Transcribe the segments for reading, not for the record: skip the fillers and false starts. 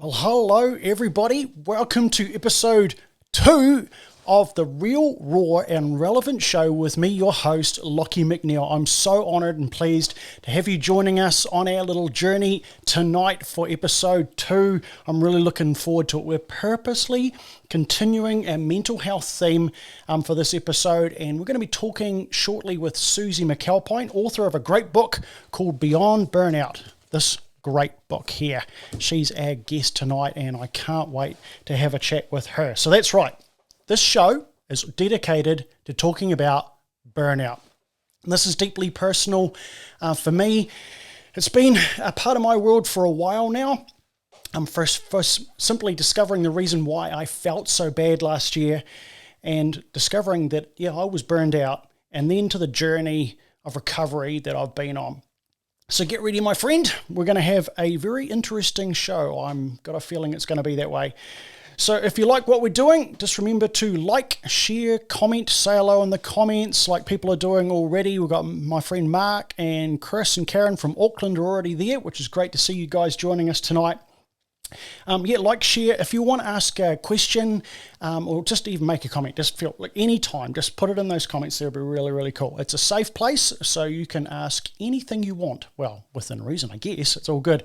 Well, hello everybody. Welcome to episode 2 of the Real, Raw and Relevant Show with me, your host, Lockie McNeil. I'm so honoured and pleased to have you joining us on our little journey tonight for episode 2. I'm really looking forward to it. We're purposely continuing our mental health theme for this episode, and we're going to be talking shortly with Suzi McAlpine, author of a great book called Beyond Burnout. This great book here. She's our guest tonight, and I can't wait to have a chat with her. So that's right. This show is dedicated to talking about burnout. And this is deeply personal for me. It's been a part of my world for a while now. First simply discovering the reason why I felt so bad last year and discovering that, I was burned out, and then to the journey of recovery that I've been on. So get ready, my friend. We're going to have a very interesting show. I've got a feeling it's going to be that way. So if you like what we're doing, just remember to like, share, comment, say hello in the comments like people are doing already. We've got my friend Mark and Chris and Karen from Auckland are already there, which is great to see you guys joining us tonight. Like, share. If you want to ask a question or just even make a comment, just feel like any time, just put it in those comments. That'll be really, really cool. It's a safe place, so you can ask anything you want. Well, within reason, I guess. It's all good.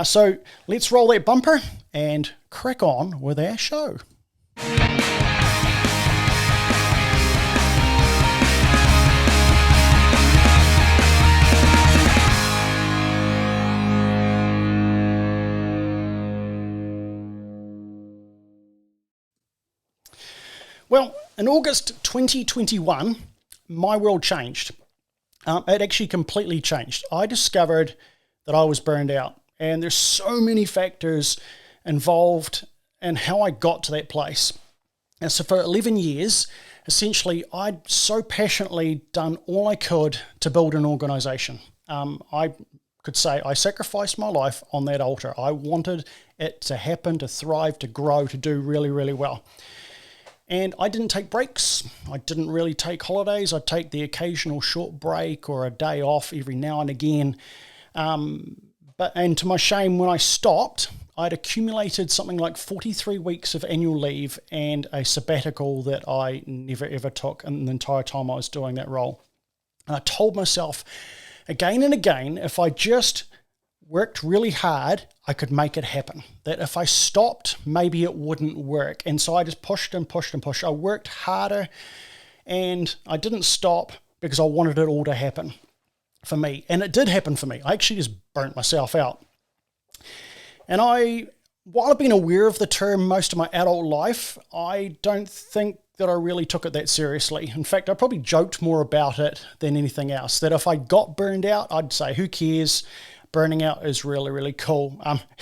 So let's roll that bumper and crack on with our show. Well, in August 2021, my world changed. It actually completely changed. I discovered that I was burned out, and there's so many factors involved in how I got to that place. And so for 11 years, essentially, I'd so passionately done all I could to build an organization. I could say I sacrificed my life on that altar. I wanted it to happen, to thrive, to grow, to do really, really well. And I didn't take breaks. I didn't really take holidays. I'd take the occasional short break or a day off every now and again. And to my shame, when I stopped, I'd accumulated something like 43 weeks of annual leave and a sabbatical that I never ever took in the entire time I was doing that role. And I told myself again and again, if I just worked really hard, I could make it happen. That if I stopped, maybe it wouldn't work. And so I just pushed and pushed and pushed. I worked harder, and I didn't stop because I wanted it all to happen for me. And it did happen for me. I actually just burnt myself out. And while I've been aware of the term most of my adult life, I don't think that I really took it that seriously. In fact, I probably joked more about it than anything else. That if I got burned out, I'd say, who cares? Burning out is really, really cool.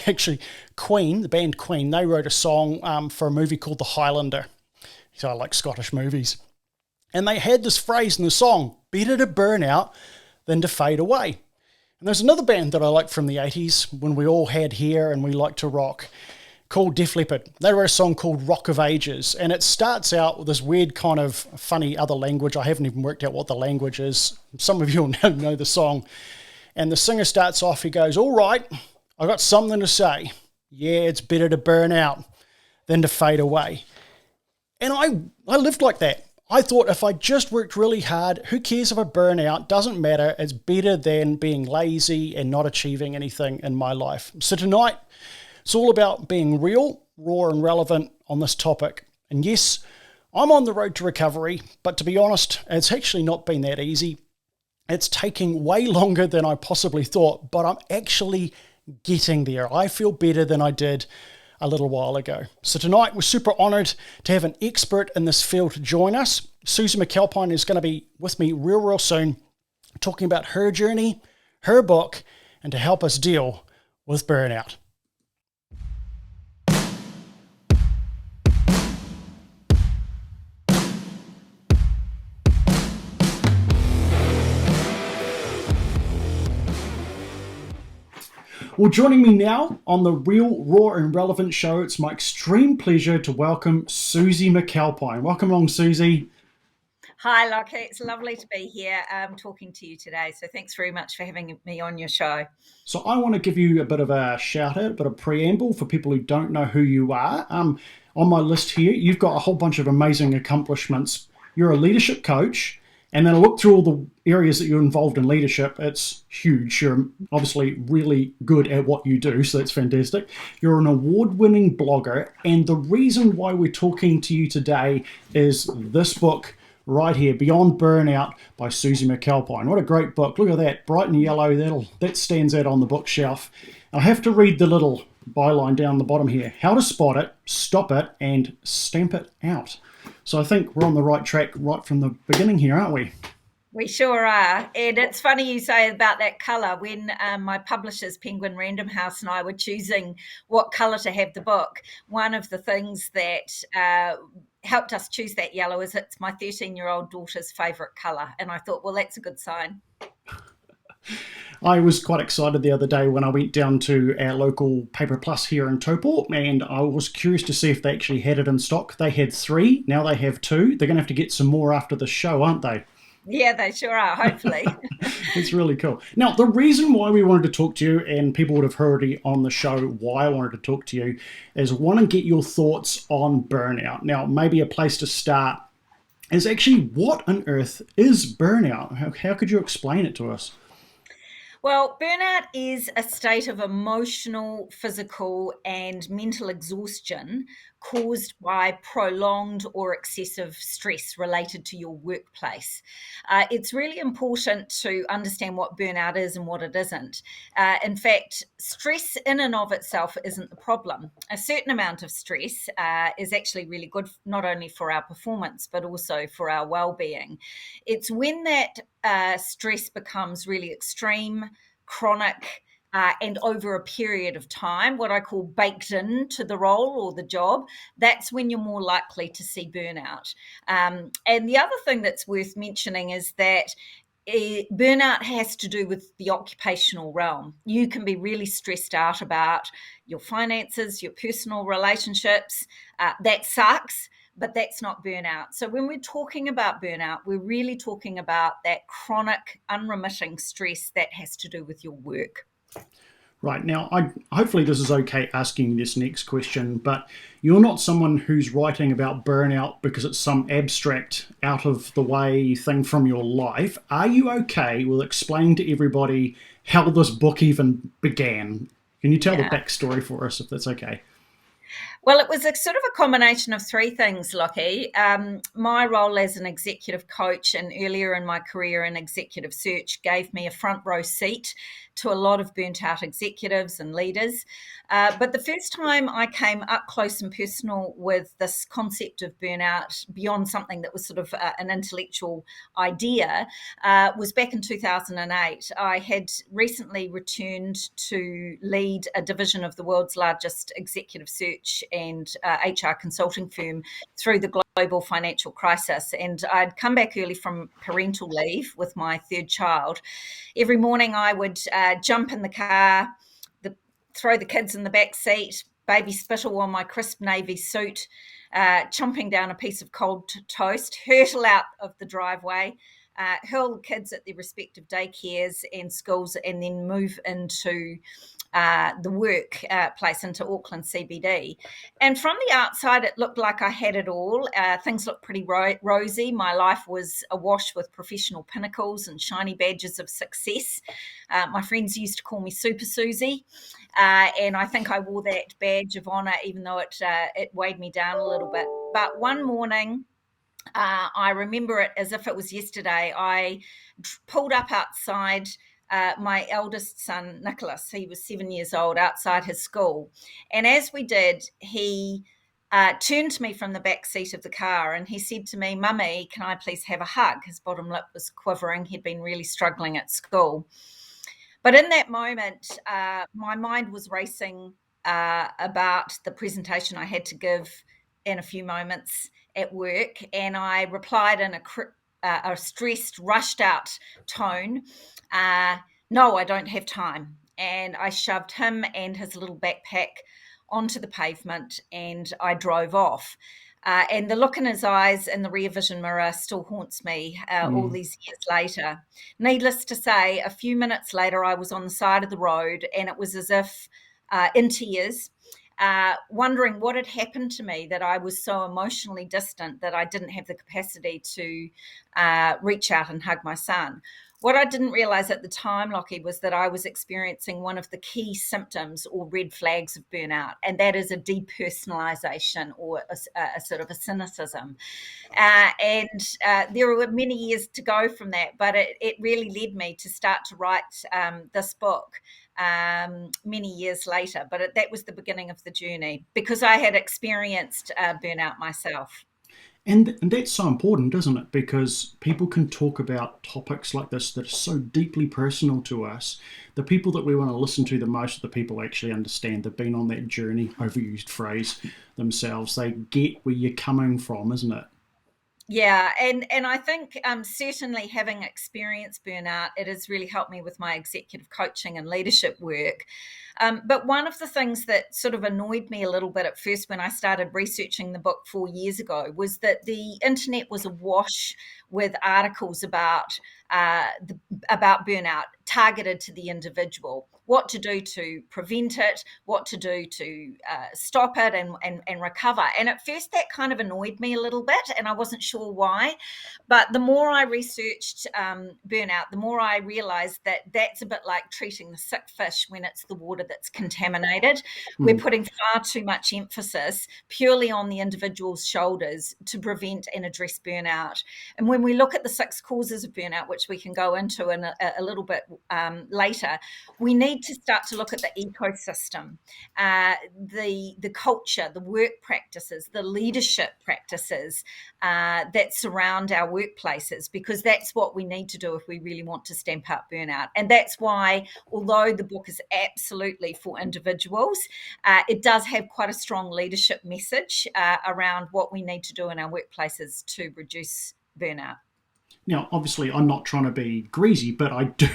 Actually, Queen, the band Queen, they wrote a song for a movie called The Highlander. So I like Scottish movies. And they had this phrase in the song, better to burn out than to fade away. And there's another band that I like from the 80s when we all had hair and we liked to rock, called Def Leppard. They wrote a song called Rock of Ages. And it starts out with this weird kind of funny other language. I haven't even worked out what the language is. Some of you will know the song. And the singer starts off, he goes, all right, I got something to say. Yeah, it's better to burn out than to fade away. And I lived like that. I thought if I just worked really hard, who cares if I burn out? Doesn't matter. It's better than being lazy and not achieving anything in my life. So tonight, it's all about being real, raw, and relevant on this topic. And yes, I'm on the road to recovery, but to be honest, it's actually not been that easy. It's taking way longer than I possibly thought, but I'm actually getting there. I feel better than I did a little while ago. So tonight, we're super honored to have an expert in this field to join us. Suzi McAlpine is going to be with me real soon, talking about her journey, her book, and to help us deal with burnout. Well, joining me now on the Real, Raw and Relevant show, it's my extreme pleasure to welcome Suzi McAlpine. Welcome along, Suzi. Hi, Lockie. It's lovely to be here talking to you today. So thanks very much for having me on your show. So I want to give you a bit of a shout out, a bit of preamble for people who don't know who you are. On my list here, you've got a whole bunch of amazing accomplishments. You're a leadership coach, and then I look through all the areas that you're involved in leadership. It's huge. You're obviously really good at what you do, so that's fantastic. You're an award-winning blogger, and the reason why we're talking to you today is this book right here, Beyond Burnout by Suzi McAlpine. What a great book. Look at that, bright and yellow. That stands out on the bookshelf. I have to read the little byline down the bottom here. How to spot it, stop it, and stamp it out. So I think we're on the right track right from the beginning here, aren't we? We sure are. And it's funny you say about that colour. When my publishers, Penguin Random House, and I were choosing what colour to have the book, one of the things that helped us choose that yellow is it's my 13-year-old daughter's favourite colour. And I thought, well, that's a good sign. I was quite excited the other day when I went down to our local Paper Plus here in Taupo, and I was curious to see if they actually had it in stock. They had 3, now they have 2. They're going to have to get some more after the show, aren't they? Yeah, they sure are, hopefully. It's really cool. Now, the reason why we wanted to talk to you, and people would have heard it on the show why I wanted to talk to you, is want to get your thoughts on burnout. Now, maybe a place to start is actually what on earth is burnout? How could you explain it to us? Well, burnout is a state of emotional, physical, and mental exhaustion caused by prolonged or excessive stress related to your workplace. It's really important to understand what burnout is and what it isn't. In fact, stress in and of itself isn't the problem. A certain amount of stress is actually really good, not only for our performance, but also for our well-being. It's when that stress becomes really extreme, chronic, and over a period of time, what I call baked into the role or the job, that's when you're more likely to see burnout. And the other thing that's worth mentioning is that burnout has to do with the occupational realm. You can be really stressed out about your finances, your personal relationships. That sucks, but that's not burnout. So when we're talking about burnout, we're really talking about that chronic, unremitting stress that has to do with your work. Right now, hopefully this is okay asking this next question, but you're not someone who's writing about burnout because it's some abstract, out of the way thing from your life. Are you okay with explaining to everybody how this book even began? Can you tell the Yeah. backstory for us if that's okay? Well, it was a sort of a combination of 3 things, Lockie. My role as an executive coach and earlier in my career in executive search gave me a front row seat to a lot of burnt out executives and leaders. But the first time I came up close and personal with this concept of burnout beyond something that was sort of an intellectual idea was back in 2008. I had recently returned to lead a division of the world's largest executive search and HR consulting firm through the global financial crisis. And I'd come back early from parental leave with my 3rd child. Every morning I would jump in the car, throw the kids in the back seat, baby spittle on my crisp navy suit, chomping down a piece of cold toast, hurtle out of the driveway, hurl the kids at their respective daycares and schools, and then move into the work place into Auckland CBD. And from the outside, it looked like I had it all. Things looked pretty rosy. My life was awash with professional pinnacles and shiny badges of success. My friends used to call me Super Susie. And I think I wore that badge of honour, even though it weighed me down a little bit. But one morning, I remember it as if it was yesterday. I pulled up outside my eldest son, Nicholas. He was 7 years old, outside his school. And as we did, he turned to me from the back seat of the car and he said to me, "Mummy, can I please have a hug?" His bottom lip was quivering. He'd been really struggling at school. But in that moment, my mind was racing about the presentation I had to give in a few moments at work. And I replied in a stressed, rushed out tone, "No, I don't have time." And I shoved him and his little backpack onto the pavement and I drove off. And the look in his eyes in the rear vision mirror still haunts me all these years later. Needless to say, a few minutes later, I was on the side of the road, and it was as if in tears, wondering what had happened to me, that I was so emotionally distant that I didn't have the capacity to reach out and hug my son. What I didn't realize at the time, Lockie, was that I was experiencing one of the key symptoms or red flags of burnout, and that is a depersonalization, or a sort of a cynicism. And there were many years to go from that, but it really led me to start to write this book many years later. But that was the beginning of the journey, because I had experienced burnout myself. And that's so important, isn't it? Because people can talk about topics like this that are so deeply personal to us. The people that we want to listen to the most are the people who actually understand. They've been on that journey, overused phrase, themselves. They get where you're coming from, isn't it? Yeah, and I think certainly having experienced burnout, it has really helped me with my executive coaching and leadership work. But one of the things that sort of annoyed me a little bit at first when I started researching the book 4 years ago was that the internet was awash with articles about burnout targeted to the individual. What to do to prevent it, what to do to stop it and recover. And at first that kind of annoyed me a little bit, and I wasn't sure why. But the more I researched burnout, the more I realized that that's a bit like treating the sick fish when it's the water that's contaminated. We're Mm. putting far too much emphasis purely on the individual's shoulders to prevent and address burnout. And when we look at the 6 causes of burnout, which we can go into in a little bit later, we need to start to look at the ecosystem, the culture, the work practices, the leadership practices that surround our workplaces, because that's what we need to do if we really want to stamp out burnout. And that's why, although the book is absolutely for individuals, it does have quite a strong leadership message around what we need to do in our workplaces to reduce burnout. Now, obviously, I'm not trying to be greasy, but I do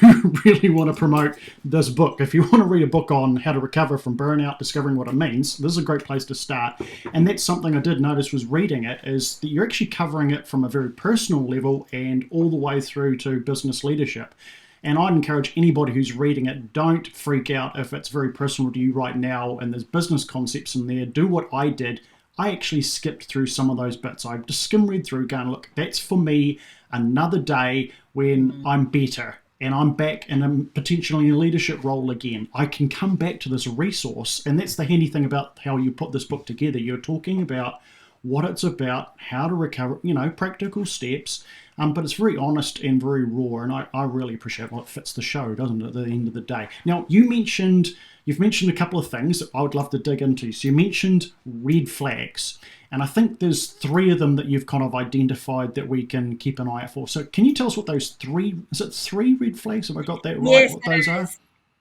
really want to promote this book. If you want to read a book on how to recover from burnout, discovering what it means, this is a great place to start. And that's something I did notice was reading it, is that you're actually covering it from a very personal level and all the way through to business leadership. And I'd encourage anybody who's reading it, don't freak out if it's very personal to you right now and there's business concepts in there. Do what I did. I actually skipped through some of those bits. I just skim read through going, look, that's for me another day when I'm better and I'm back in potentially a leadership role again. I can come back to this resource. And that's the handy thing about how you put this book together. You're talking about what it's about, how to recover, practical steps. But it's very honest and very raw, and I really appreciate it fits the show, doesn't it, at the end of the day. Now, you've mentioned a couple of things that I would love to dig into. So you mentioned red flags, and I think there's 3 of them that you've kind of identified that we can keep an eye out for. So can you tell us what those 3, is it 3 red flags? Have I got that right, Yes, what those are?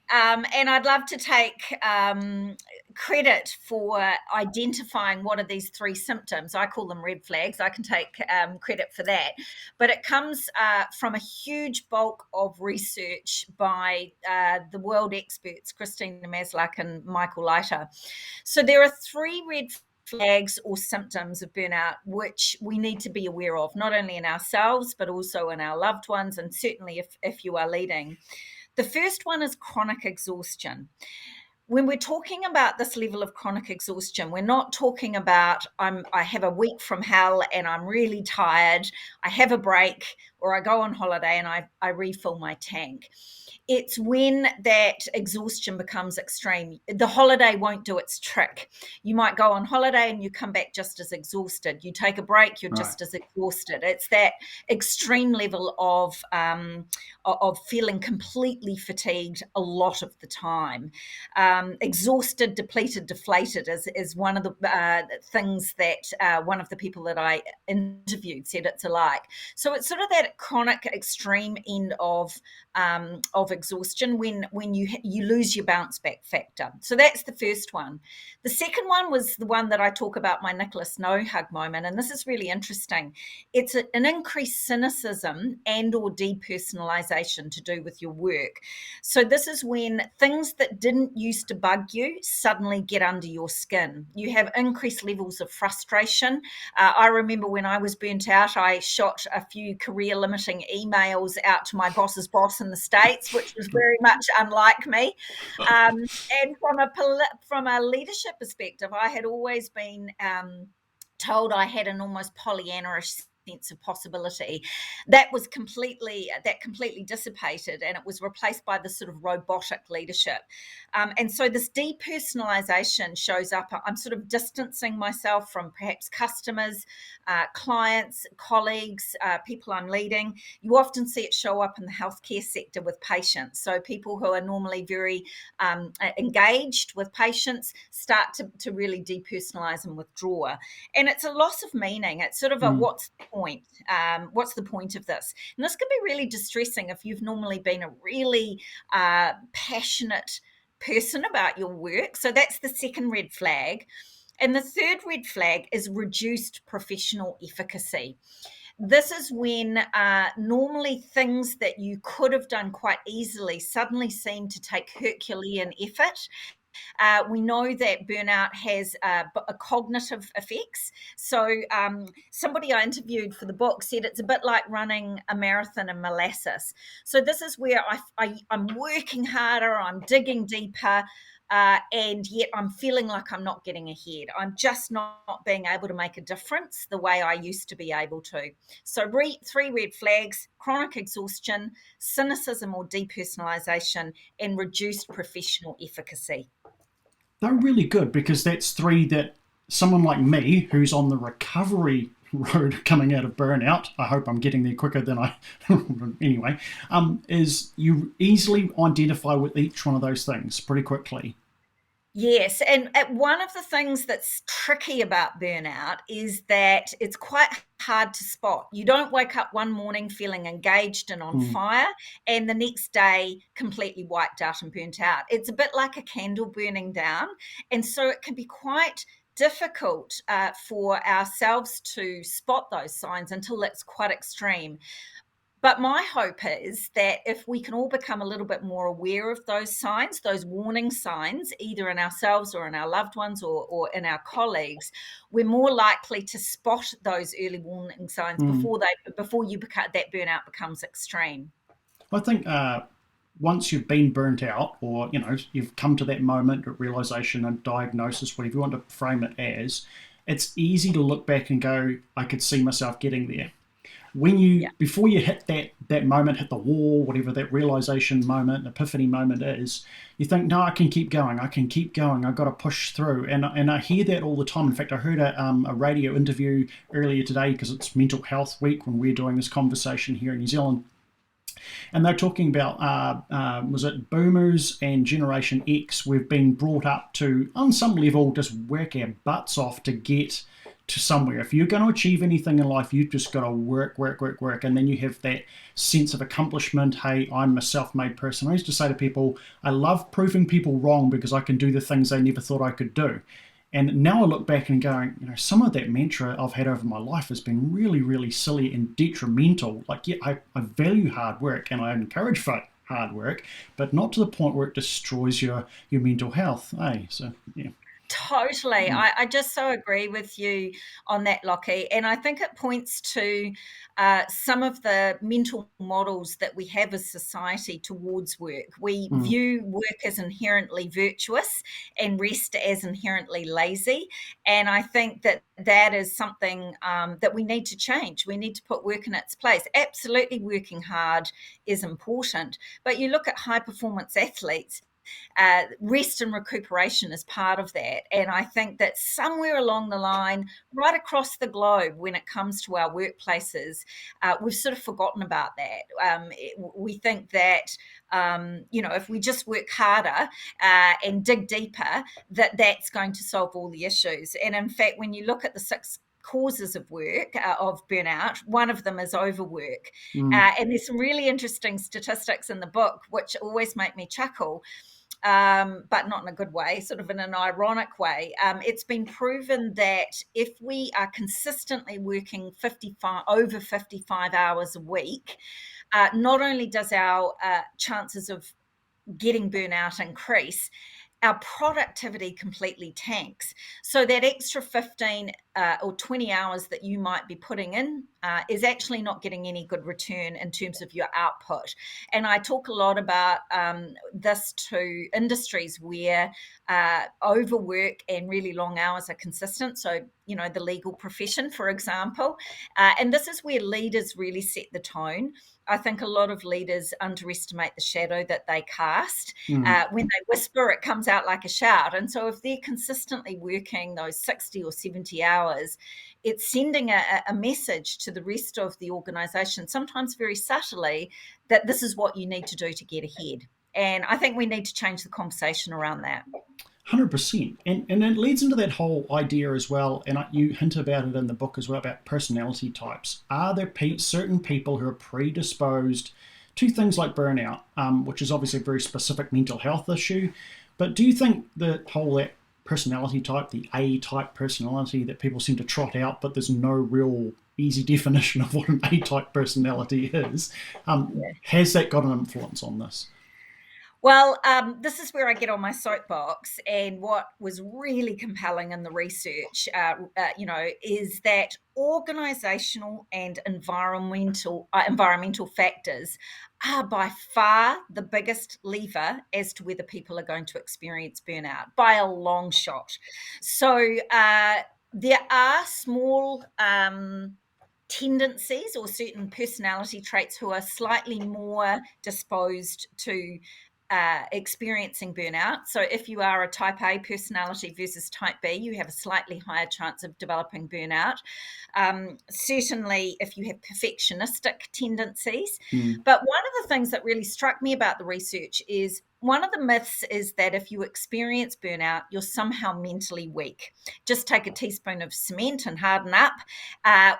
And I'd love to take credit for identifying what are these 3 symptoms. I call them red flags. I can take credit for that. But it comes from a huge bulk of research by the world experts, Christina Maslach and Michael Leiter. So there are 3 red flags or symptoms of burnout which we need to be aware of, not only in ourselves, but also in our loved ones, and certainly if you are leading. The first one is chronic exhaustion. When we're talking about this level of chronic exhaustion, we're not talking about I have a week from hell and I'm really tired, I have a break, or I go on holiday and I refill my tank. It's when that exhaustion becomes extreme. The holiday won't do its trick. You might go on holiday and you come back just as exhausted. You take a break, you're Right. just as exhausted. It's that extreme level of feeling completely fatigued a lot of the time. Exhausted, depleted, deflated is one of the things that one of the people that I interviewed said it's alike. So it's sort of that that chronic extreme end of exhaustion when you lose your bounce back factor. So that's the first one. The second one was the one that I talk about, my Nicholas No Hug moment, and this is really interesting. It's an increased cynicism and or depersonalization to do with your work. So this is when things that didn't used to bug you suddenly get under your skin. You have increased levels of frustration. I remember when I was burnt out, I shot a few career limiting emails out to my boss's boss in the States, which was very much unlike me. And from a leadership perspective, I had always been told I had an almost Pollyanna-ish sense of possibility. That completely dissipated, and it was replaced by this sort of robotic leadership. And so this depersonalization shows up. I'm sort of distancing myself from perhaps customers, clients, colleagues, people I'm leading. You often see it show up in the healthcare sector with patients. So people who are normally very engaged with patients start to really depersonalize and withdraw. And it's a loss of meaning. It's sort of a what's the point? What's the point of this? And this can be really distressing if you've normally been a really passionate person about your work. So that's the second red flag. And the third red flag is reduced professional efficacy. This is when normally things that you could have done quite easily suddenly seem to take Herculean effort. We know that burnout has a cognitive effects. So somebody I interviewed for the book said it's a bit like running a marathon in molasses. So this is where I'm working harder, I'm digging deeper, and yet I'm feeling like I'm not getting ahead. I'm just not being able to make a difference the way I used to be able to. So three red flags: chronic exhaustion, cynicism or depersonalization, and reduced professional efficacy. They're really good because that's three that someone like me, who's on the recovery road coming out of burnout, I hope I'm getting there quicker than I anyway, is you easily identify with each one of those things pretty quickly. Yes, and one of the things that's tricky about burnout is that it's quite hard to spot. You don't wake up one morning feeling engaged and on fire, and the next day completely wiped out and burnt out. It's a bit like a candle burning down, and so it can be quite difficult for ourselves to spot those signs until it's quite extreme. But my hope is that if we can all become a little bit more aware of those signs, those warning signs, either in ourselves or in our loved ones or in our colleagues, we're more likely to spot those early warning signs before that burnout becomes extreme. I think once you've been burnt out, or you've come to that moment of realization and diagnosis, whatever you want to frame it as, it's easy to look back and go, I could see myself getting there. Before you hit that moment, hit the wall, whatever that realization moment, epiphany moment is, you think, no, I can keep going, I've got to push through. And I hear that all the time. In fact, I heard a radio interview earlier today, because it's Mental Health Week when we're doing this conversation here in New Zealand. And they're talking about, was it boomers and Generation X? We've been brought up to, on some level, just work our butts off to get to somewhere. If you're going to achieve anything in life, you've just got to work. And then you have that sense of accomplishment. Hey, I'm a self-made person. I used to say to people, I love proving people wrong because I can do the things they never thought I could do. And now I look back and going, some of that mantra I've had over my life has been really, really silly and detrimental. Like, yeah, I value hard work and I encourage hard work, but not to the point where it destroys your mental health. Hey, so yeah. Totally. I just so agree with you on that, Lockie. And I think it points to some of the mental models that we have as society towards work. We view work as inherently virtuous and rest as inherently lazy. And I think that is something that we need to change. We need to put work in its place. Absolutely, working hard is important. But you look at high performance athletes, rest and recuperation is part of that. And I think that somewhere along the line, right across the globe, when it comes to our workplaces, we've sort of forgotten about that. We think that, if we just work harder and dig deeper, that's going to solve all the issues. And in fact, when you look at the 6 causes of burnout. One of them is overwork. Mm. And there's some really interesting statistics in the book, which always make me chuckle. But not in a good way, sort of in an ironic way. It's been proven that if we are consistently working over 55 hours a week, not only does our chances of getting burnout increase, our productivity completely tanks. So that extra 15 or 20 hours that you might be putting in is actually not getting any good return in terms of your output. And I talk a lot about this to industries where overwork and really long hours are consistent. So, the legal profession, for example. And this is where leaders really set the tone. I think a lot of leaders underestimate the shadow that they cast. When they whisper, it comes out like a shout. And so if they're consistently working those 60 or 70 hours, it's sending a message to the rest of the organisation, sometimes very subtly, that this is what you need to do to get ahead. And I think we need to change the conversation around that. 100%. And it leads into that whole idea as well, and you hint about it in the book as well, about personality types. Are there certain people who are predisposed to things like burnout, which is obviously a very specific mental health issue, but do you think that personality type, the A-type personality that people seem to trot out, but there's no real easy definition of what an A-type personality is, has that got an influence on this? Well, this is where I get on my soapbox, and what was really compelling in the research, is that organisational and environmental factors are by far the biggest lever as to whether people are going to experience burnout, by a long shot. So there are small tendencies or certain personality traits who are slightly more disposed to experiencing burnout. So if you are a type A personality versus type B, you have a slightly higher chance of developing burnout. Certainly if you have perfectionistic tendencies. But one of the things that really struck me about the research is one of the myths is that if you experience burnout, you're somehow mentally weak. Just take a teaspoon of cement and harden up,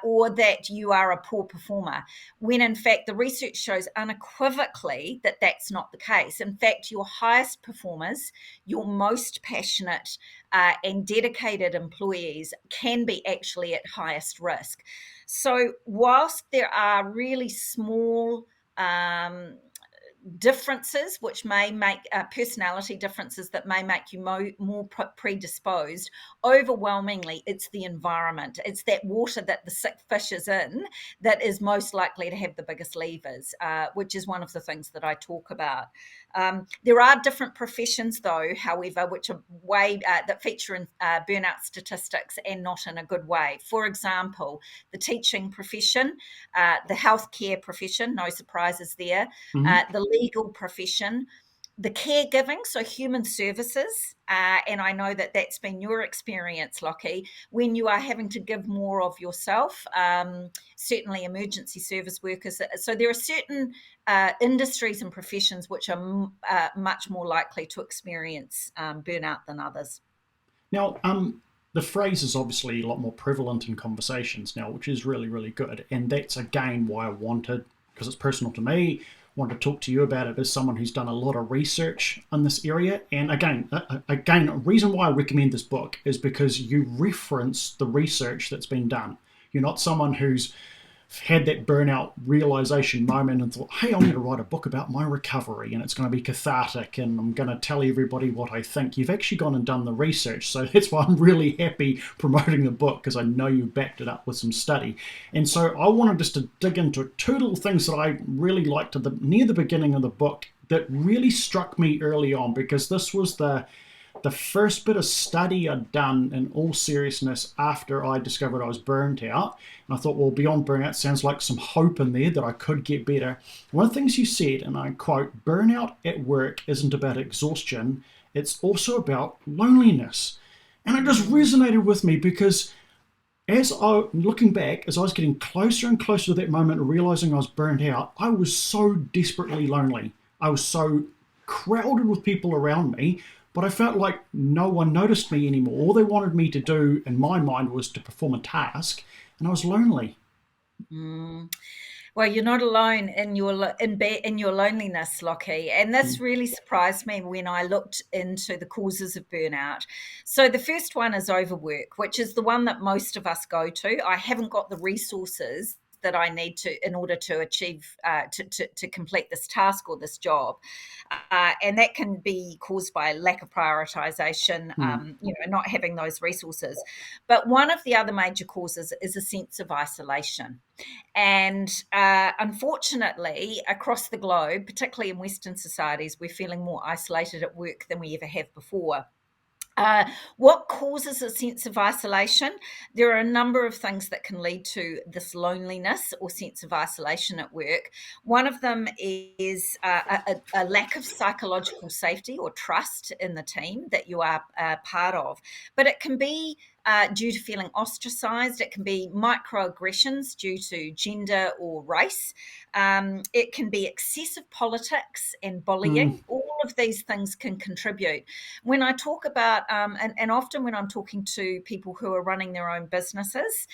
or that you are a poor performer, when in fact the research shows unequivocally that that's not the case. In fact, your highest performers, your most passionate and dedicated employees can be actually at highest risk. So whilst there are really small differences which may make personality differences that may make you more predisposed, overwhelmingly it's the environment, it's that water that the sick fish is in that is most likely to have the biggest levers, which is one of the things that I talk about. There are different professions though, however, which are that feature in burnout statistics, and not in a good way. For example, the teaching profession, the healthcare profession, no surprises there, the legal profession, the caregiving, so human services, and I know that that's been your experience, Lockie, when you are having to give more of yourself, certainly emergency service workers. So there are certain industries and professions which are much more likely to experience burnout than others. Now, the phrase is obviously a lot more prevalent in conversations now, which is really, really good. And that's, again, why I wanted, because it's personal to me, want to talk to you about it as someone who's done a lot of research in this area. And again, a reason why I recommend this book is because you reference the research that's been done. You're not someone who's had that burnout realization moment and thought, hey, I'm going to write a book about my recovery and it's going to be cathartic and I'm going to tell everybody what I think. You've actually gone and done the research. So that's why I'm really happy promoting the book, because I know you backed it up with some study. And so I wanted just to dig into two little things that I really liked near the beginning of the book that really struck me early on, because this was the first bit of study I'd done in all seriousness after I discovered I was burnt out. And I thought, well, Beyond Burnout sounds like some hope in there that I could get better. One of the things you said, and I quote, burnout at work isn't about exhaustion, it's also about loneliness. And it just resonated with me, because looking back, as I was getting closer and closer to that moment of realizing I was burnt out, I was so desperately lonely. I was so crowded with people around me, but I felt like no one noticed me anymore. All they wanted me to do in my mind was to perform a task, and I was lonely. Mm. Well, you're not alone in in your loneliness, Lockie. And this Mm. really surprised me when I looked into the causes of burnout. So the first one is overwork, which is the one that most of us go to. I haven't got the resources that I need to in order to achieve to complete this task or this job, and that can be caused by lack of prioritization, Mm. not having those resources. But one of the other major causes is a sense of isolation. And unfortunately, across the globe, particularly in Western societies, we're feeling more isolated at work than we ever have before. What causes a sense of isolation? There are a number of things that can lead to this loneliness or sense of isolation at work. One of them is a lack of psychological safety or trust in the team that you are part of. But it can be due to feeling ostracized. It can be microaggressions due to gender or race. It can be excessive politics and Mm. bullying. All of these things can contribute. When I talk about, and often when I'm talking to people who are running their own businesses,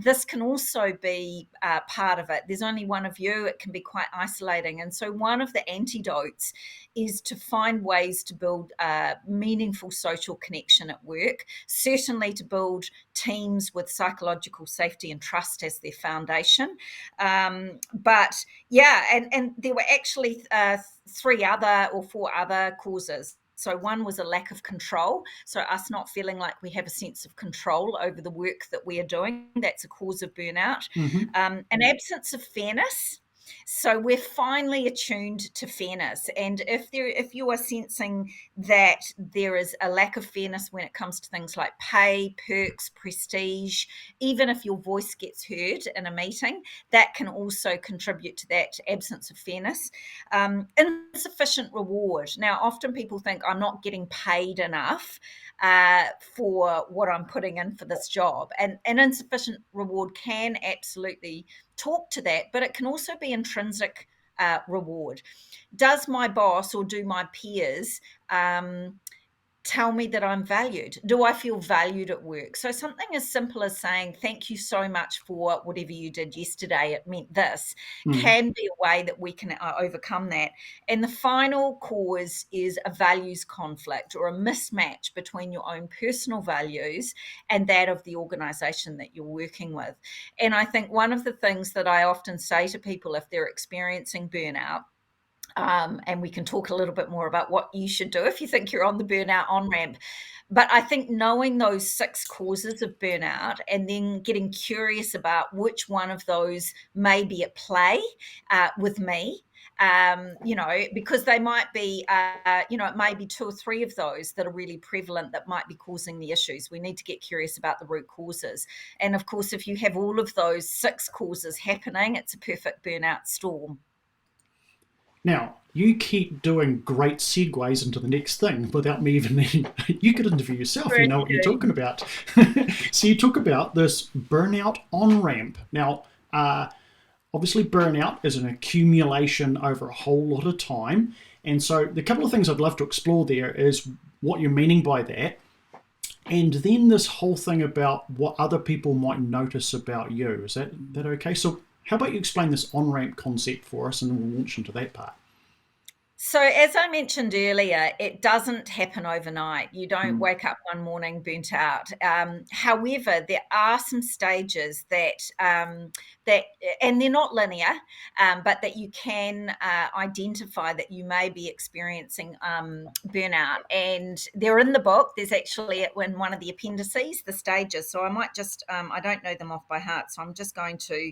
this can also be part of it. There's only one of you, it can be quite isolating. And so, one of the antidotes is to find ways to build meaningful social connection at work, certainly to build teams with psychological safety and trust as their foundation. But yeah, and there were actually three other or four other causes. So one was a lack of control. So us not feeling like we have a sense of control over the work that we are doing. That's a cause of burnout. Hmm. An absence of fairness. So we're finely attuned to fairness. And if you are sensing that there is a lack of fairness when it comes to things like pay, perks, prestige, even if your voice gets heard in a meeting, that can also contribute to that absence of fairness. Insufficient reward. Now, often people think I'm not getting paid enough for what I'm putting in for this job. And an insufficient reward can absolutely talk to that, but it can also be intrinsic reward. Does my boss or do my peers tell me that I'm valued? Do I feel valued at work? So something as simple as saying, thank you so much for whatever you did yesterday, it meant this, Mm. can be a way that we can overcome that. And the final cause is a values conflict or a mismatch between your own personal values and that of the organization that you're working with. And I think one of the things that I often say to people if they're experiencing burnout, and we can talk a little bit more about what you should do if you think you're on the burnout on ramp. But I think knowing those 6 causes of burnout and then getting curious about which one of those may be at play with me, because they might be, it may be 2 or 3 of those that are really prevalent that might be causing the issues. We need to get curious about the root causes. And of course, if you have all of those 6 causes happening, it's a perfect burnout storm. Now, you keep doing great segues into the next thing without me even needing. You could interview yourself, you know what you're talking about. So, you talk about this burnout on ramp. Now, obviously, burnout is an accumulation over a whole lot of time. And so, the couple of things I'd love to explore there is what you're meaning by that. And then this whole thing about what other people might notice about you. Is that okay? So, how about you explain this on ramp concept for us and then we'll launch into that part? So, as I mentioned earlier, it doesn't happen overnight. You don't Mm. wake up one morning burnt out. However, there are some stages that, and they're not linear, but that you can identify that you may be experiencing burnout. And they're in the book. There's actually in one of the appendices the stages. So I might just I don't know them off by heart, so I'm just going to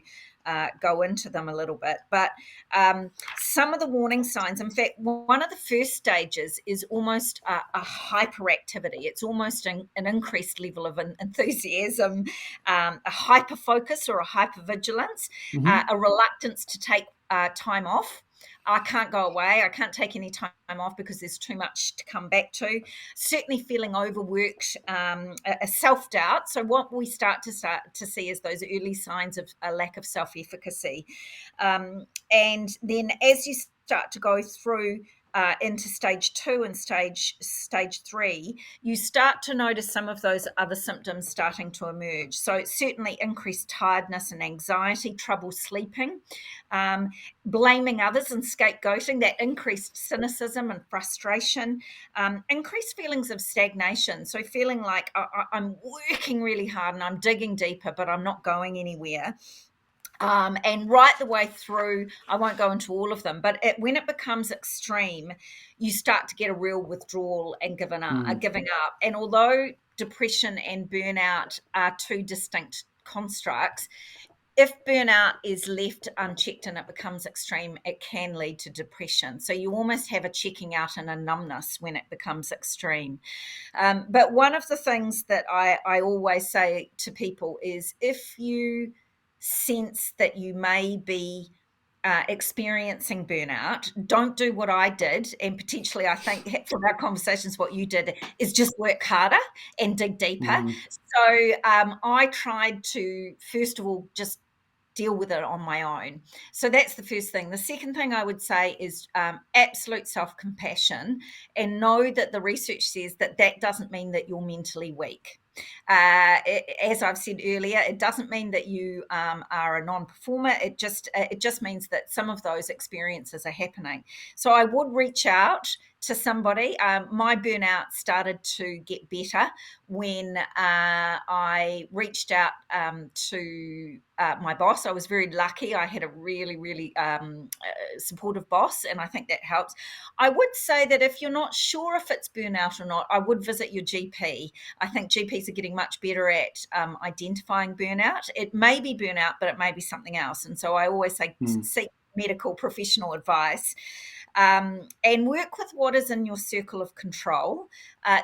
go into them a little bit. But some of the warning signs, in fact, one of the first stages is almost a hyperactivity. It's almost an increased level of enthusiasm, a hyper focus or a hyper vigilance, Hmm. a reluctance to take time off. I can't go away. I can't take any time off because there's too much to come back to. Certainly feeling overworked, a self-doubt. So what we start to see is those early signs of a lack of self-efficacy. And then as you start to go through into stage 2 and stage 3, you start to notice some of those other symptoms starting to emerge. So it's certainly increased tiredness and anxiety, trouble sleeping, blaming others and scapegoating, that increased cynicism and frustration, increased feelings of stagnation. So feeling like I'm working really hard and I'm digging deeper, but I'm not going anywhere. And right the way through, I won't go into all of them, but when it becomes extreme, you start to get a real withdrawal and giving up. And although depression and burnout are two distinct constructs, if burnout is left unchecked and it becomes extreme, it can lead to depression. So you almost have a checking out and a numbness when it becomes extreme. But one of the things that I always say to people is, if you sense that you may be experiencing burnout, don't do what I did. And potentially, I think from our conversations, what you did is just work harder and dig deeper. So I tried to, first of all, just deal with it on my own. So that's the first thing. The second thing I would say is absolute self-compassion, and know that the research says that that doesn't mean that you're mentally weak. As I've said earlier, it doesn't mean that you are a non-performer. It just means that some of those experiences are happening. So I would reach out to somebody. My burnout started to get better when I reached out to my boss. I was very lucky. I had a really, really supportive boss, and I think that helps. I would say that if you're not sure if it's burnout or not, I would visit your GP. I think GPs are getting much better at identifying burnout. It may be burnout, but it may be something else. And so I always say seek medical professional advice. And work with what is in your circle of control.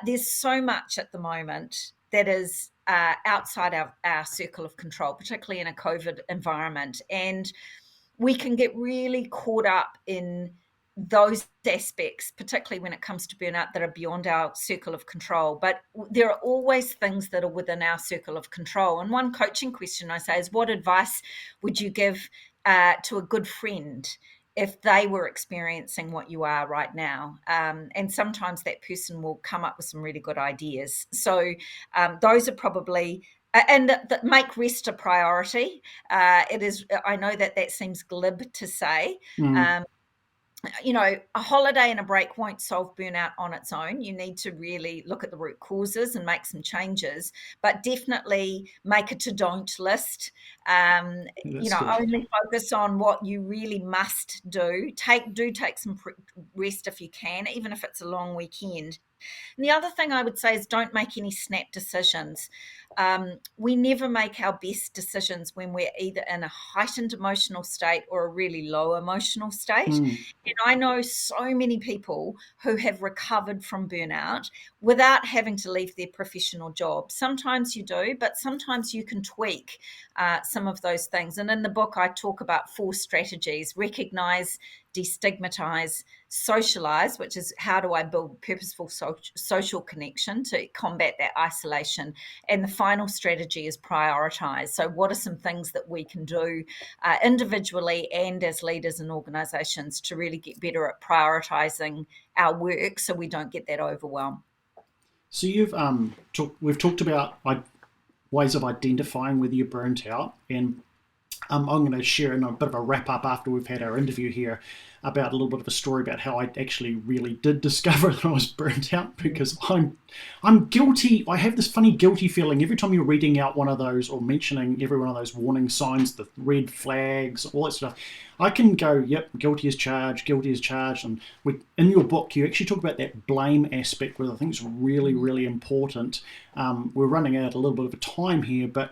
There's so much at the moment that is outside our circle of control, particularly in a COVID environment. And we can get really caught up in those aspects, particularly when it comes to burnout, that are beyond our circle of control. But there are always things that are within our circle of control. And one coaching question I say is, what advice would you give to a good friend if they were experiencing what you are right now? And sometimes that person will come up with some really good ideas. So those are probably, and that make rest a priority. It is. I know that seems glib to say. A holiday and a break won't solve burnout on its own. You need to really look at the root causes and make some changes, but definitely make a to-don't list. Only focus on what you really must do. Take some rest if you can, even if it's a long weekend. And the other thing I would say is, don't make any snap decisions. We never make our best decisions when we're either in a heightened emotional state or a really low emotional state. And I know so many people who have recovered from burnout without having to leave their professional job. Sometimes you do, but sometimes you can tweak some of those things. And in the book, I talk about 4 strategies: recognize, destigmatize, socialize, which is how do I build purposeful social connection to combat that isolation. And the final strategy is prioritize. So what are some things that we can do individually and as leaders in organizations to really get better at prioritizing our work so we don't get that overwhelm? So we've talked about ways of identifying whether you're burnt out, and I'm going to share in a bit of a wrap up after we've had our interview here about a little bit of a story about how I actually really did discover that I was burnt out, because I'm guilty. I have this funny guilty feeling every time you're reading out one of those or mentioning every one of those warning signs, the red flags, all that stuff. I can go, yep, guilty as charged. And in your book, you actually talk about that blame aspect, which I think is really, really important. We're running out a little bit of a time here, but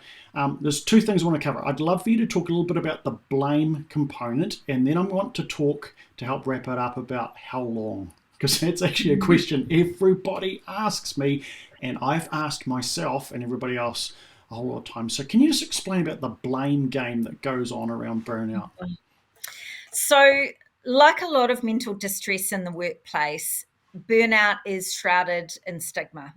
there's 2 things I want to cover. I'd love for you to talk a little bit about the blame component, and then I want to talk, to help wrap it up, about how long, because that's actually a question everybody asks me, and I've asked myself and everybody else a whole lot of times. So can you just explain about the blame game that goes on around burnout? So, like a lot of mental distress in the workplace, burnout is shrouded in stigma.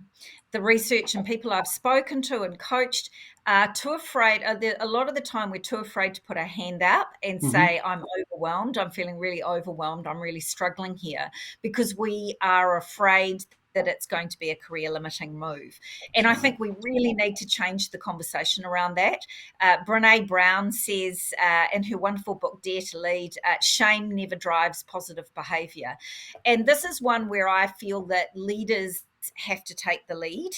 the research and people I've spoken to and coached are too afraid. A lot of the time, we're too afraid to put our hand up and say, I'm overwhelmed. I'm feeling really overwhelmed. I'm really struggling here, because we are afraid that it's going to be a career limiting move. And I think we really need to change the conversation around that. Brene Brown says in her wonderful book, Dare to Lead, shame never drives positive behavior. And this is one where I feel that leaders have to take the lead.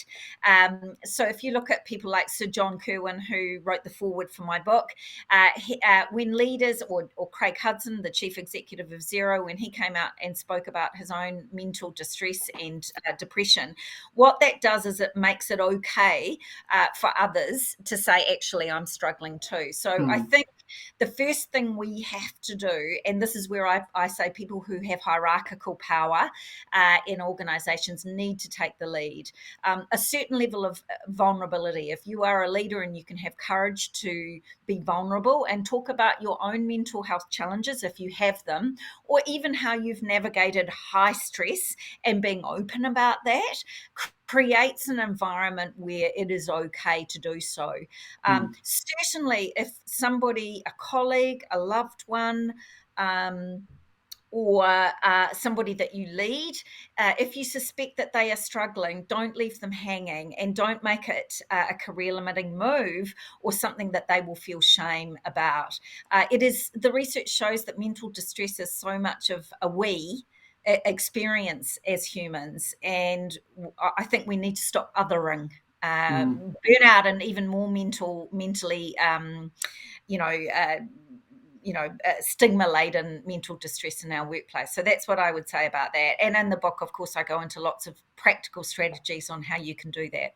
So if you look at people like Sir John Kerwin, who wrote the foreword for my book, when leaders, or Craig Hudson, the chief executive of Xero, when he came out and spoke about his own mental distress and depression, what that does is it makes it okay for others to say, actually, I'm struggling too. So I think the first thing we have to do, and this is where I say people who have hierarchical power in organizations need to take the lead. A certain level of vulnerability. If you are a leader and you can have courage to be vulnerable and talk about your own mental health challenges, if you have them, or even how you've navigated high stress and being open about that, creates an environment where it is okay to do so. Certainly, if somebody, a colleague, a loved one, or somebody that you lead, if you suspect that they are struggling, don't leave them hanging, and don't make it a career limiting move or something that they will feel shame about. The research shows that mental distress is so much of a we experience as humans, and I think we need to stop othering burnout and even more mentally stigma-laden mental distress in our workplace. So that's what I would say about that. And in the book, of course, I go into lots of practical strategies on how you can do that.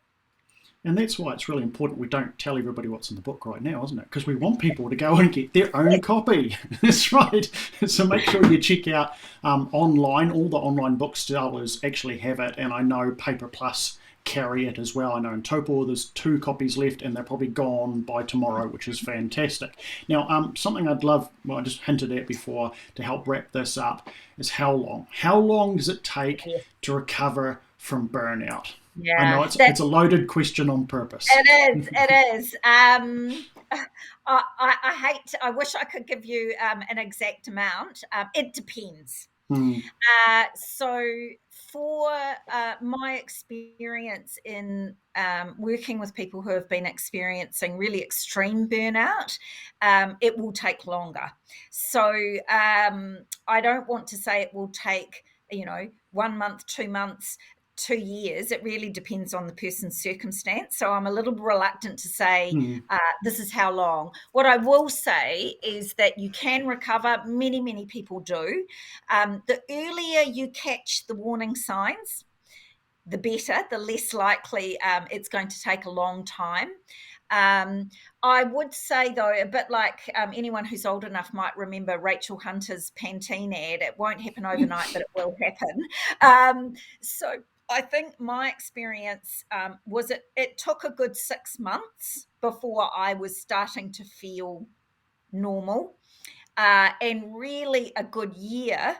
And that's why it's really important we don't tell everybody what's in the book right now, isn't it? Because we want people to go and get their own copy. That's right. So make sure you check out online. All the online booksellers actually have it. And I know Paper Plus carry it as well. I know in Topor there's 2 copies left, and they're probably gone by tomorrow, which is fantastic. Now, something I'd love, well, I just hinted at before to help wrap this up, is how long? How long does it take to recover from burnout? Yeah, I know it's a loaded question on purpose. It is. I wish I could give you an exact amount. It depends. So for my experience in working with people who have been experiencing really extreme burnout, it will take longer. So I don't want to say it will take 1 month, 2 months, 2 years. It really depends on the person's circumstance. So I'm a little reluctant to say this is how long. What I will say is that you can recover. Many, many people do. The earlier you catch the warning signs, the better, the less likely it's going to take a long time. I would say, though, a bit like anyone who's old enough might remember Rachel Hunter's Pantene ad, it won't happen overnight, but it will happen. So I think my experience was it took a good 6 months before I was starting to feel normal, and really a good year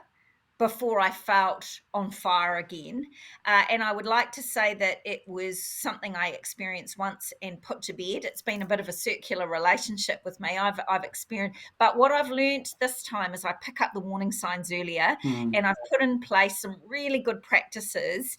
before I felt on fire again. And I would like to say that it was something I experienced once and put to bed. It's been a bit of a circular relationship with me. I've experienced, but what I've learned this time is I pick up the warning signs earlier, and I've put in place some really good practices,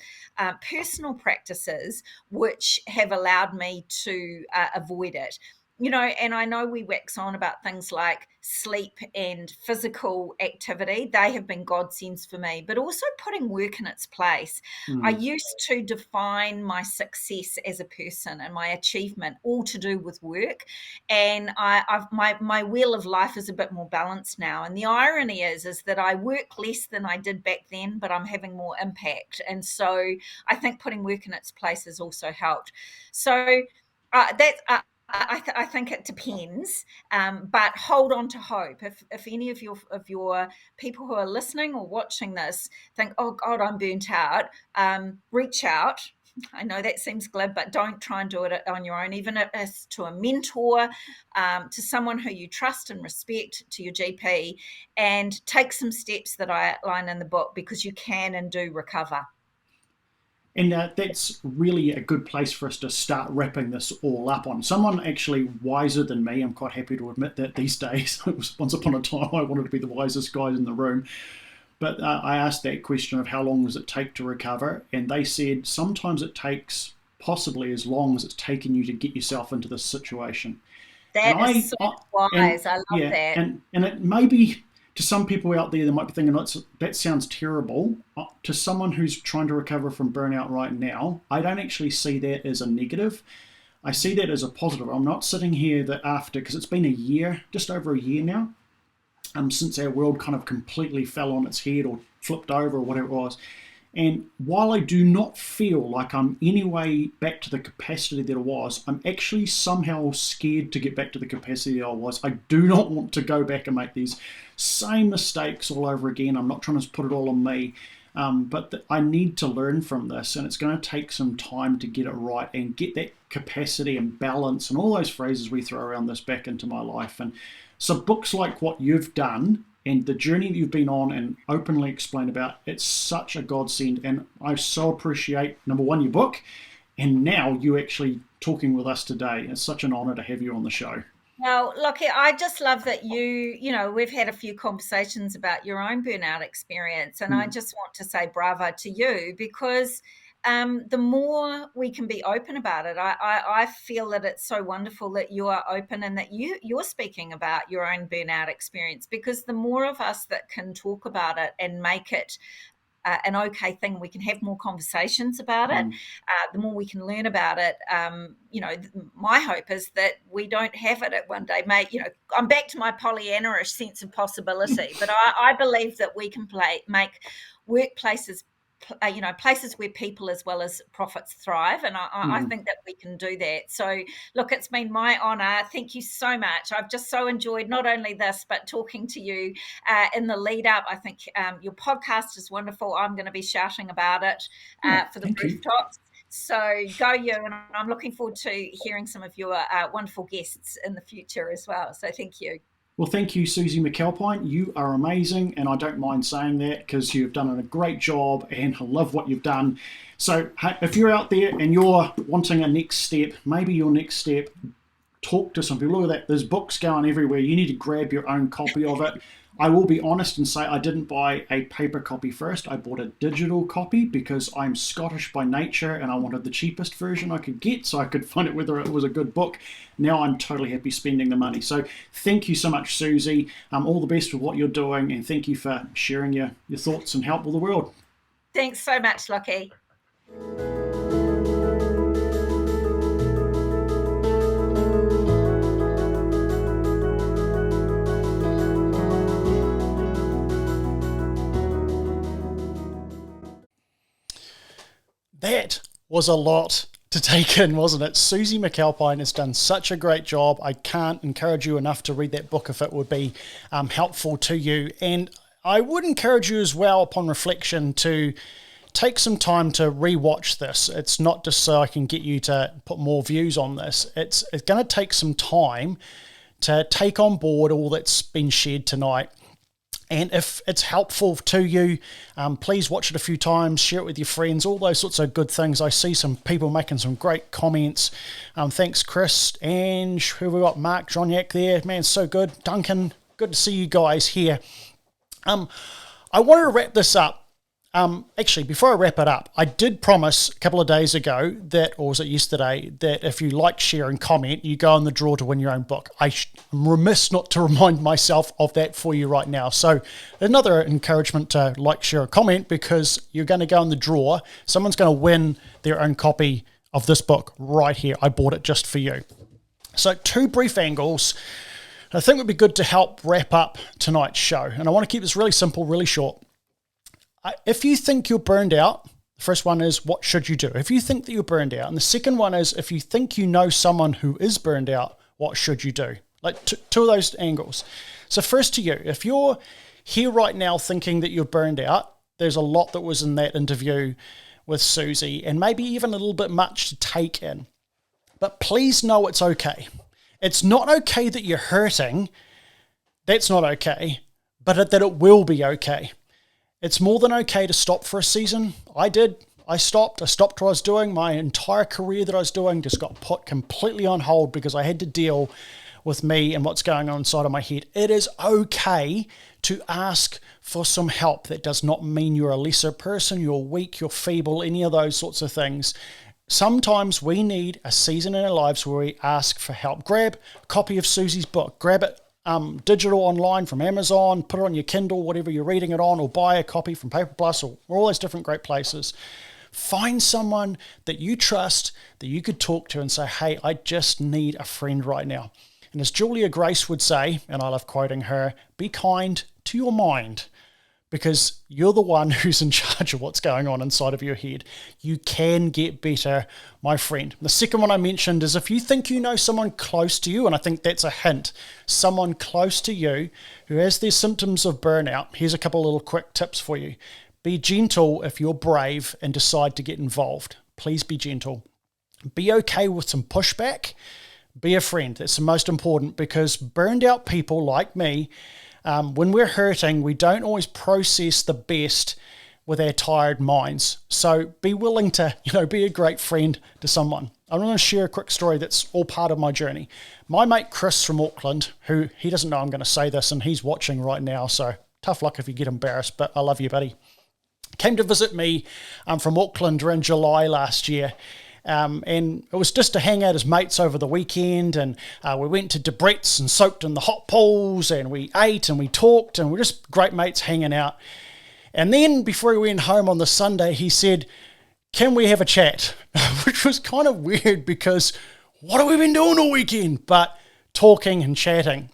personal practices, which have allowed me to avoid it. And I know we wax on about things like sleep and physical activity. They have been godsends for me, but also putting work in its place. I used to define my success as a person and my achievement all to do with work. And my wheel of life is a bit more balanced now. And the irony is that I work less than I did back then, but I'm having more impact. And so I think putting work in its place has also helped. So that's... I think it depends, but hold on to hope. If any of your people who are listening or watching this think, oh God, I'm burnt out, reach out. I know that seems glib, but don't try and do it on your own, even if it's to a mentor, to someone who you trust and respect, to your GP, and take some steps that I outline in the book, because you can and do recover. And that's really a good place for us to start wrapping this all up on. Someone actually wiser than me, I'm quite happy to admit that these days. It was once upon a time I wanted to be the wisest guy in the room. But I asked that question of how long does it take to recover? And they said sometimes it takes possibly as long as it's taken you to get yourself into this situation. That is so wise. I love that. And it may be, to some people out there, they might be thinking, that sounds terrible. To someone who's trying to recover from burnout right now, I don't actually see that as a negative. I see that as a positive. I'm not sitting here that after, because it's been a year, just over a year now, since our world kind of completely fell on its head or flipped over or whatever it was. And while I do not feel like I'm anyway back to the capacity that I was, I'm actually somehow scared to get back to the capacity I was. I do not want to go back and make these same mistakes all over again. I'm not trying to put it all on me, but I need to learn from this, and it's going to take some time to get it right and get that capacity and balance and all those phrases we throw around this back into my life. And so books like what you've done and the journey that you've been on and openly explain about, it's such a godsend. And I so appreciate, number one, your book, and now you actually talking with us today. It's such an honor to have you on the show. Well, Lockie, I just love that we've had a few conversations about your own burnout experience, and I just want to say bravo to you, because the more we can be open about it, I feel that it's so wonderful that you are open and that you're speaking about your own burnout experience, because the more of us that can talk about it and make it an okay thing, we can have more conversations about it, the more we can learn about it. My hope is that we don't have it at one day. I'm back to my Pollyanna-ish sense of possibility, but I believe that we can make workplaces places where people as well as profits thrive. And I think that we can do that. So look, it's been my honor. Thank you so much. I've just so enjoyed not only this, but talking to you in the lead up. I think your podcast is wonderful. I'm going to be shouting about it for the rooftops. So go you, and I'm looking forward to hearing some of your wonderful guests in the future as well. So thank you. Well, thank you, Suzi McAlpine. You are amazing, and I don't mind saying that because you've done a great job, and I love what you've done. So if you're out there and you're wanting a next step, maybe your next step, talk to some people. Look at that. There's books going everywhere. You need to grab your own copy of it. I will be honest and say I didn't buy a paper copy first. I bought a digital copy because I'm Scottish by nature and I wanted the cheapest version I could get so I could find out whether it was a good book. Now I'm totally happy spending the money. So thank you so much, Suzi. All the best with what you're doing, and thank you for sharing your thoughts and help with the world. Thanks so much, Lockie. That was a lot to take in, wasn't it? Suzi McAlpine has done such a great job. I can't encourage you enough to read that book if it would be helpful to you. And I would encourage you as well, upon reflection, to take some time to rewatch this. It's not just so I can get you to put more views on this. It's going to take some time to take on board all that's been shared tonight. And if it's helpful to you, please watch it a few times, share it with your friends, all those sorts of good things. I see some people making some great comments. Thanks, Chris, and who have we got? Mark Joniak there. Man, so good. Duncan, good to see you guys here. I want to wrap this up. Actually, before I wrap it up, I did promise a couple of days ago that, or was it yesterday, that if you like, share, and comment, you go in the draw to win your own book. I'm remiss not to remind myself of that for you right now. So another encouragement to like, share, and comment, because you're going to go in the draw. Someone's going to win their own copy of this book right here. I bought it just for you. So 2 brief angles I think would be good to help wrap up tonight's show. And I want to keep this really simple, really short. If you think you're burned out, the first one is, what should you do? If you think that you're burned out. And the second one is, if you think you know someone who is burned out, what should you do? Like two of those angles. So first to you, if you're here right now thinking that you're burned out, there's a lot that was in that interview with Suzi, and maybe even a little bit much to take in. But please know it's okay. It's not okay that you're hurting. That's not okay. But that it will be okay. It's more than okay to stop for a season. I did. I stopped what I was doing. My entire career that I was doing just got put completely on hold because I had to deal with me and what's going on inside of my head. It is okay to ask for some help. That does not mean you're a lesser person, you're weak, you're feeble, any of those sorts of things. Sometimes we need a season in our lives where we ask for help. Grab a copy of Suzi's book, grab it digital online from Amazon, put it on your Kindle, whatever you're reading it on, or buy a copy from Paper Plus or all those different great places. Find someone that you trust, that you could talk to and say, hey, I just need a friend right now. And as Julia Grace would say, and I love quoting her, be kind to your mind, because you're the one who's in charge of what's going on inside of your head. You can get better, my friend. The second one I mentioned is if you think you know someone close to you, and I think that's a hint, someone close to you who has their symptoms of burnout, here's a couple of little quick tips for you. Be gentle if you're brave and decide to get involved. Please be gentle. Be okay with some pushback. Be a friend. That's the most important, because burned out people like me, when we're hurting, we don't always process the best with our tired minds. So be willing to, be a great friend to someone. I'm going to share a quick story that's all part of my journey. My mate Chris from Auckland, who he doesn't know I'm going to say this, and he's watching right now, so tough luck if you get embarrassed, but I love you, buddy. Came to visit me from Auckland around July last year. And it was just to hang out as mates over the weekend, and we went to Debrett's and soaked in the hot pools, and we ate and we talked, and we're just great mates hanging out. And then before he went home on the Sunday, he said, can we have a chat? Which was kind of weird, because what have we been doing all weekend? But talking and chatting.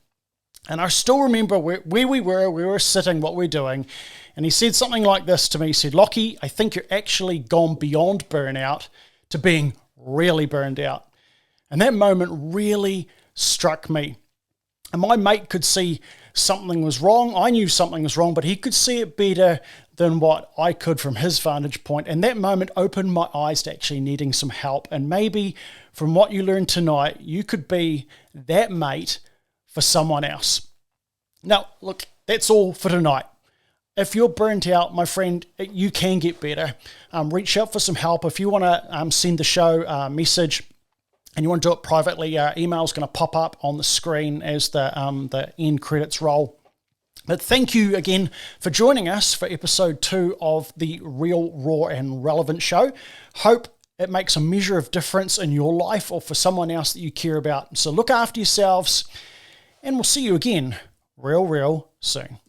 And I still remember where we were sitting, what we were doing. And he said something like this to me. He said, Lockie, I think you're actually gone beyond burnout to being really burned out. And that moment really struck me. And my mate could see something was wrong. I knew something was wrong, but he could see it better than what I could from his vantage point. And that moment opened my eyes to actually needing some help. And maybe from what you learned tonight, you could be that mate for someone else. Now, look, that's all for tonight. If you're burnt out, my friend, you can get better. Reach out for some help. If you want to send the show a message and you want to do it privately, email is going to pop up on the screen as the end credits roll. But thank you again for joining us for episode 2 of the Real, Raw and Relevant show. Hope it makes a measure of difference in your life or for someone else that you care about. So look after yourselves, and we'll see you again real soon.